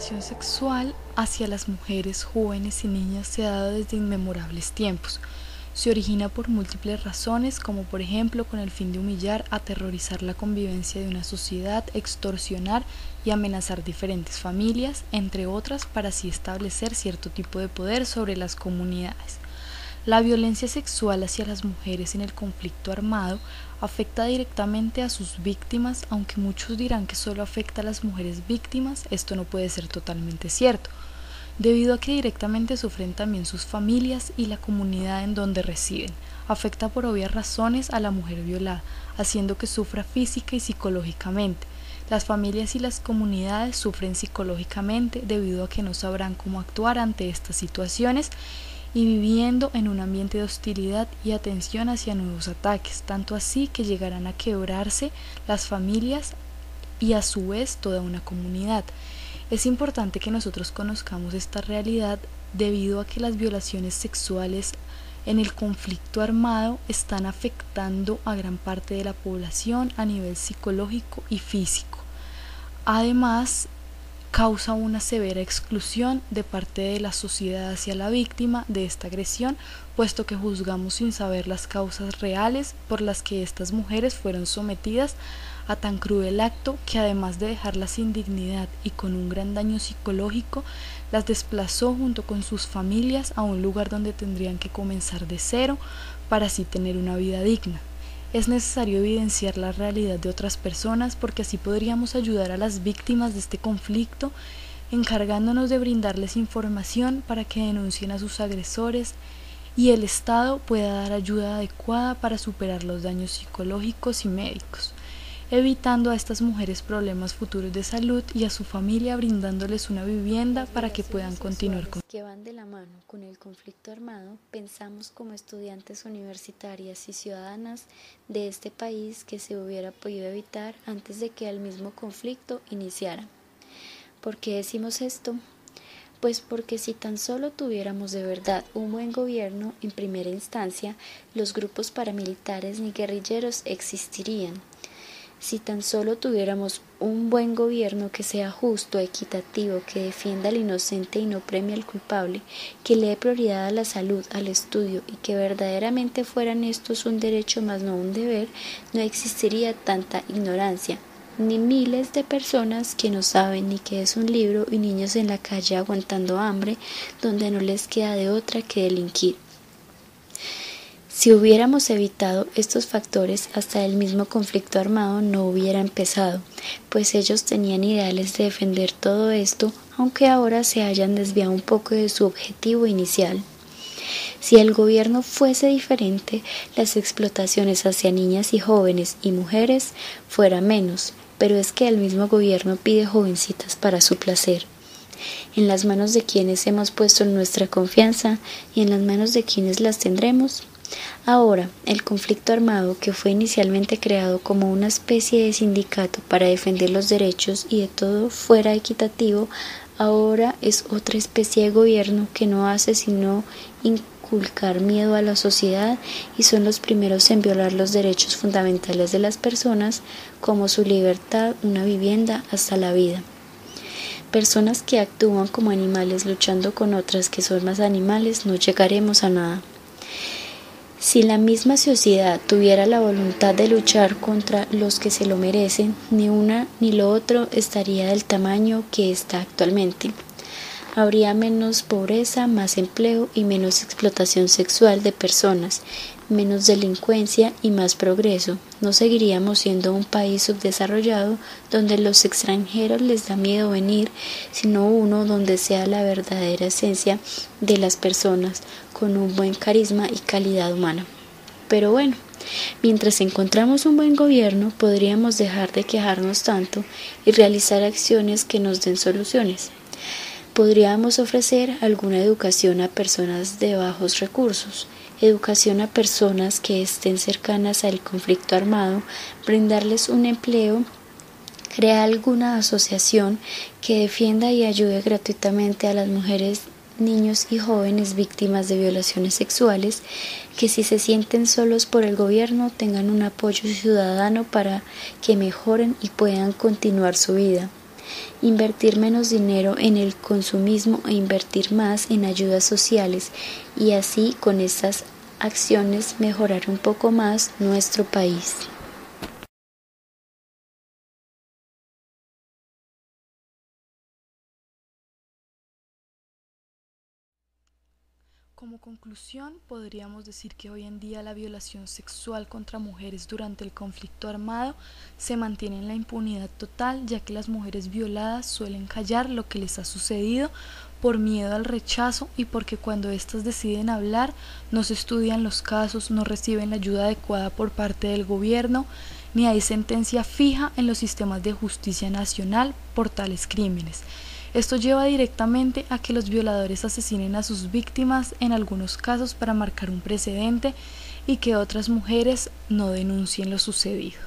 violación sexual hacia las mujeres, jóvenes y niñas se ha dado desde inmemorables tiempos. Se origina por múltiples razones, como por ejemplo con el fin de humillar, aterrorizar la convivencia de una sociedad, extorsionar y amenazar diferentes familias, entre otras, para así establecer cierto tipo de poder sobre las comunidades. La violencia sexual hacia las mujeres en el conflicto armado afecta directamente a sus víctimas, aunque muchos dirán que solo afecta a las mujeres víctimas, esto no puede ser totalmente cierto, debido a que directamente sufren también sus familias y la comunidad en donde residen. Afecta por obvias razones a la mujer violada, haciendo que sufra física y psicológicamente. Las familias y las comunidades sufren psicológicamente debido a que no sabrán cómo actuar ante estas situaciones y viviendo en un ambiente de hostilidad y atención hacia nuevos ataques, tanto así que llegarán a quebrarse las familias y a su vez toda una comunidad. Es importante que nosotros conozcamos esta realidad debido a que las violaciones sexuales en el conflicto armado están afectando a gran parte de la población a nivel psicológico y físico. Además, causa una severa exclusión de parte de la sociedad hacia la víctima de esta agresión, puesto que juzgamos sin saber las causas reales por las que estas mujeres fueron sometidas a tan cruel acto que, además de dejarlas sin dignidad y con un gran daño psicológico, las desplazó junto con sus familias a un lugar donde tendrían que comenzar de cero para así tener una vida digna. Es necesario evidenciar la realidad de otras personas porque así podríamos ayudar a las víctimas de este conflicto, encargándonos de brindarles información para que denuncien a sus agresores y el Estado pueda dar ayuda adecuada para superar los daños psicológicos y médicos, evitando a estas mujeres problemas futuros de salud y a su familia brindándoles una vivienda para que puedan continuar con que van de la mano con el conflicto armado. Pensamos como estudiantes universitarias y ciudadanas de este país que se hubiera podido evitar antes de que el mismo conflicto iniciara. ¿Por qué decimos esto? Pues porque si tan solo tuviéramos de verdad un buen gobierno en primera instancia, los grupos paramilitares ni guerrilleros existirían. Si tan solo tuviéramos un buen gobierno que sea justo, equitativo, que defienda al inocente y no premie al culpable, que le dé prioridad a la salud, al estudio y que verdaderamente fueran estos un derecho más no un deber, no existiría tanta ignorancia, ni miles de personas que no saben ni qué es un libro y niños en la calle aguantando hambre donde no les queda de otra que delinquir. Si hubiéramos evitado estos factores, hasta el mismo conflicto armado no hubiera empezado, pues ellos tenían ideales de defender todo esto, aunque ahora se hayan desviado un poco de su objetivo inicial. Si el gobierno fuese diferente, las explotaciones hacia niñas y jóvenes y mujeres fuera menos, pero es que el mismo gobierno pide jovencitas para su placer. En las manos de quienes hemos puesto nuestra confianza y en las manos de quienes las tendremos. Ahora, el conflicto armado, que fue inicialmente creado como una especie de sindicato para defender los derechos y de todo fuera equitativo, ahora es otra especie de gobierno que no hace sino inculcar miedo a la sociedad y son los primeros en violar los derechos fundamentales de las personas, como su libertad, una vivienda, hasta la vida. Personas que actúan como animales luchando con otras que son más animales, no llegaremos a nada. Si la misma sociedad tuviera la voluntad de luchar contra los que se lo merecen, ni una ni lo otro estaría del tamaño que está actualmente. Habría menos pobreza, más empleo y menos explotación sexual de personas, menos delincuencia y más progreso. No seguiríamos siendo un país subdesarrollado donde los extranjeros les da miedo venir, sino uno donde sea la verdadera esencia de las personas, con un buen carisma y calidad humana. Pero bueno, mientras encontramos un buen gobierno, podríamos dejar de quejarnos tanto y realizar acciones que nos den soluciones. Podríamos ofrecer alguna educación a personas de bajos recursos, educación a personas que estén cercanas al conflicto armado, brindarles un empleo, crear alguna asociación que defienda y ayude gratuitamente a las mujeres, niños y jóvenes víctimas de violaciones sexuales, que si se sienten solos por el gobierno tengan un apoyo ciudadano para que mejoren y puedan continuar su vida. invertir menos dinero en el consumismo e invertir más en ayudas sociales y así con estas acciones mejorar un poco más nuestro país. Como conclusión, podríamos decir que hoy en día la violación sexual contra mujeres durante el conflicto armado se mantiene en la impunidad total, ya que las mujeres violadas suelen callar lo que les ha sucedido por miedo al rechazo y porque cuando éstas deciden hablar no se estudian los casos, no reciben la ayuda adecuada por parte del gobierno, ni hay sentencia fija en los sistemas de justicia nacional por tales crímenes. Esto lleva directamente a que los violadores asesinen a sus víctimas en algunos casos para marcar un precedente y que otras mujeres no denuncien lo sucedido.